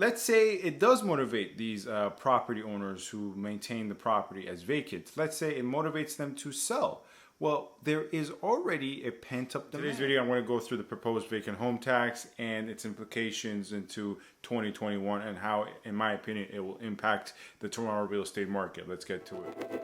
Let's say it does motivate these property owners who maintain the property as vacant. Let's say it motivates them to sell. Well, there is already a pent-up demand. Today's video, I'm going to go through the proposed vacant home tax and its implications into 2021 and how, in my opinion, it will impact the Toronto real estate market. Let's get to it.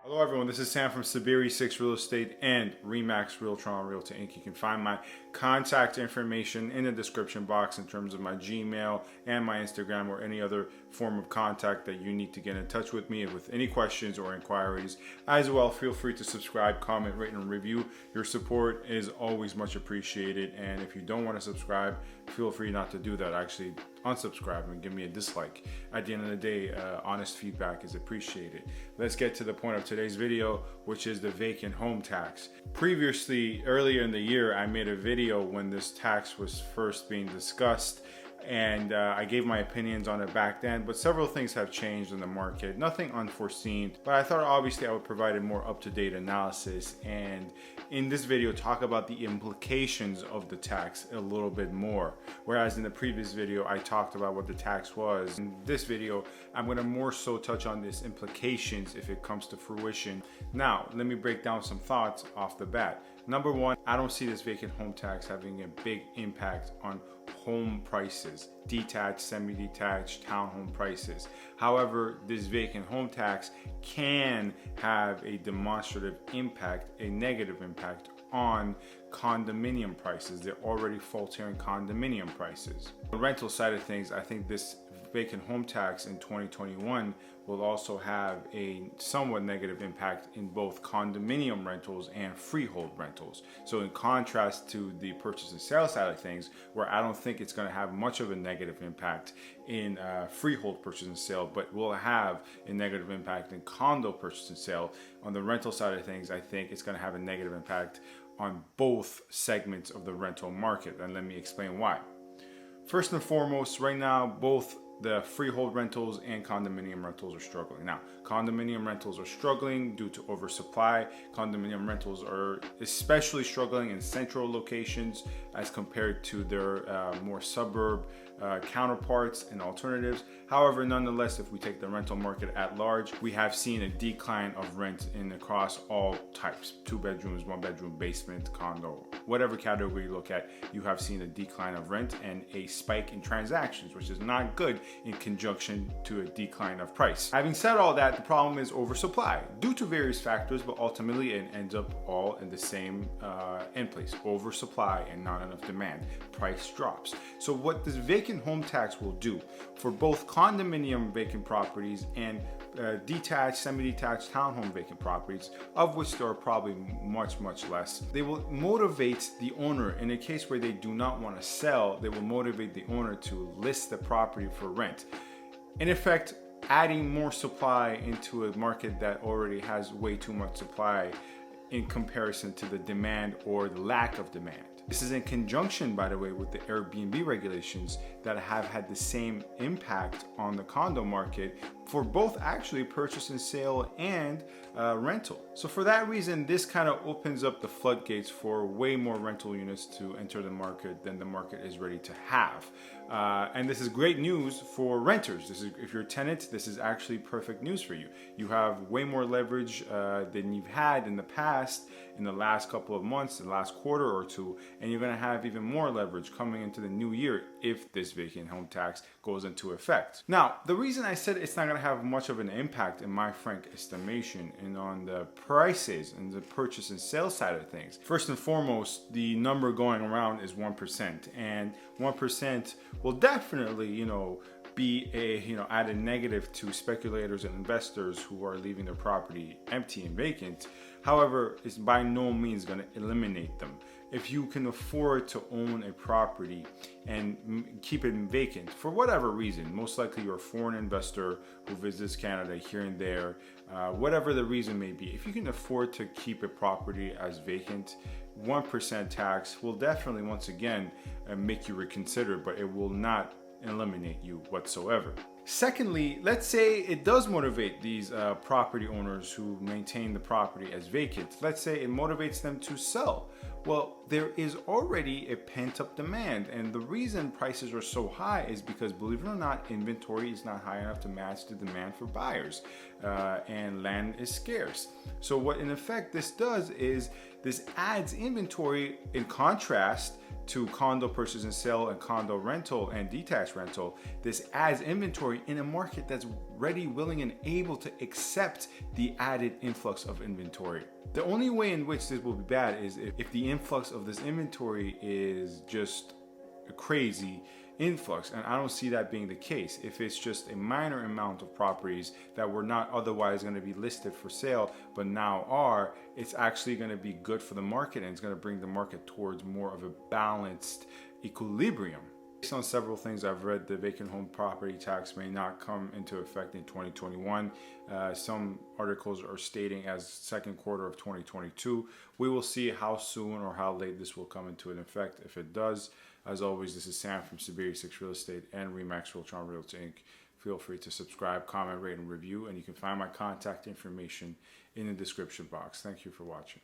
Hello everyone, this is Sam from SaberiSixRealEstate and Remax Realtron Realty Inc. You can find my contact information in the description box in terms of my Gmail and my Instagram or any other form of contact that you need to get in touch with me with any questions or inquiries. As well, feel free to subscribe, comment, rate, and review. Your support is always much appreciated, and if you don't want to subscribe, feel free not to do that. Actually, unsubscribe and give me a dislike. At the end of the day, honest feedback is appreciated. Let's get to the point of today's video, which is the vacant home tax. Previously, earlier in the year, I made a video when this tax was first being discussed, and I gave my opinions on it back then, but several things have changed in the market. Nothing unforeseen, but I thought obviously I would provide a more up-to-date analysis, and in this video talk about the implications of the tax a little bit more. Whereas in the previous video I talked about what the tax was. In this video I'm going to more so touch on these implications if it comes to fruition. Now let me break down some thoughts off the bat. Number one, I don't see this vacant home tax having a big impact on home prices, detached, semi-detached, townhome prices. However, this vacant home tax can have a demonstrative impact, a negative impact on condominium prices. They're already faltering condominium prices. The rental side of things, I think this vacant home tax in 2021 will also have a somewhat negative impact in both condominium rentals and freehold rentals. So in contrast to the purchase and sale side of things, where I don't think it's going to have much of a negative impact in freehold purchase and sale, but will have a negative impact in condo purchase and sale, on the rental side of things, I think it's going to have a negative impact on both segments of the rental market. And let me explain why. First and foremost, right now, both the freehold rentals and condominium rentals are struggling. Now, condominium rentals are struggling due to oversupply. Condominium rentals are especially struggling in central locations as compared to their more suburb counterparts and alternatives. However, nonetheless, if we take the rental market at large, we have seen a decline of rent across all types: 2 bedrooms, 1 bedroom, basement, condo, whatever category you look at, you have seen a decline of rent and a spike in transactions, which is not good in conjunction to a decline of price. Having said all that, the problem is oversupply due to various factors, but ultimately it ends up all in the same end place: oversupply and not enough demand. Price drops. So what this vacant home tax will do for both condominium vacant properties and detached, semi-detached townhome vacant properties, of which there are probably much less, they will motivate the owner. In a case where they do not want to sell, they will motivate the owner to list the property for rent. In effect, adding more supply into a market that already has way too much supply in comparison to the demand or the lack of demand. This is in conjunction, by the way, with the Airbnb regulations that have had the same impact on the condo market for both actually purchase and sale and rental. So for that reason, this kind of opens up the floodgates for way more rental units to enter the market than the market is ready to have. And this is great news for renters. If you're a tenant, this is actually perfect news for you. You have way more leverage than you've had in the past, in the last couple of months, the last quarter or two, and you're going to have even more leverage coming into the new year if this vacant home tax goes into effect. Now, the reason I said it's not going to have much of an impact, in my frank estimation, and on the prices and the purchase and sale side of things. First and foremost, the number going around is 1%, and 1% will definitely, be add a negative to speculators and investors who are leaving their property empty and vacant. However, it's by no means going to eliminate them. If you can afford to own a property and keep it vacant for whatever reason, most likely you're a foreign investor who visits Canada here and there, whatever the reason may be, if you can afford to keep a property as vacant, 1% tax will definitely, once again, make you reconsider, but it will not eliminate you whatsoever. Secondly, let's say it does motivate these property owners who maintain the property as vacant. Let's say it motivates them to sell. Well, there is already a pent-up demand, and the reason prices are so high is because, believe it or not, inventory is not high enough to match the demand for buyers, and land is scarce. So what in effect this does is this adds inventory in contrast to condo purchase and sale and condo rental and detached rental. This adds inventory in a market that's ready, willing, and able to accept the added influx of inventory. The only way in which this will be bad is if the influx of this inventory is just a crazy influx, and I don't see that being the case. If it's just a minor amount of properties that were not otherwise going to be listed for sale but now are, it's actually going to be good for the market, and it's going to bring the market towards more of a balanced equilibrium. Based on several things I've read, the vacant home property tax may not come into effect in 2021. Some articles are stating as second quarter of 2022. We will see how soon or how late this will come into effect. If it does, as always, this is Sam from SaberiSixRealEstate and Remax Realtron Realty Inc. Feel free to subscribe, comment, rate, and review, and you can find my contact information in the description box. Thank you for watching.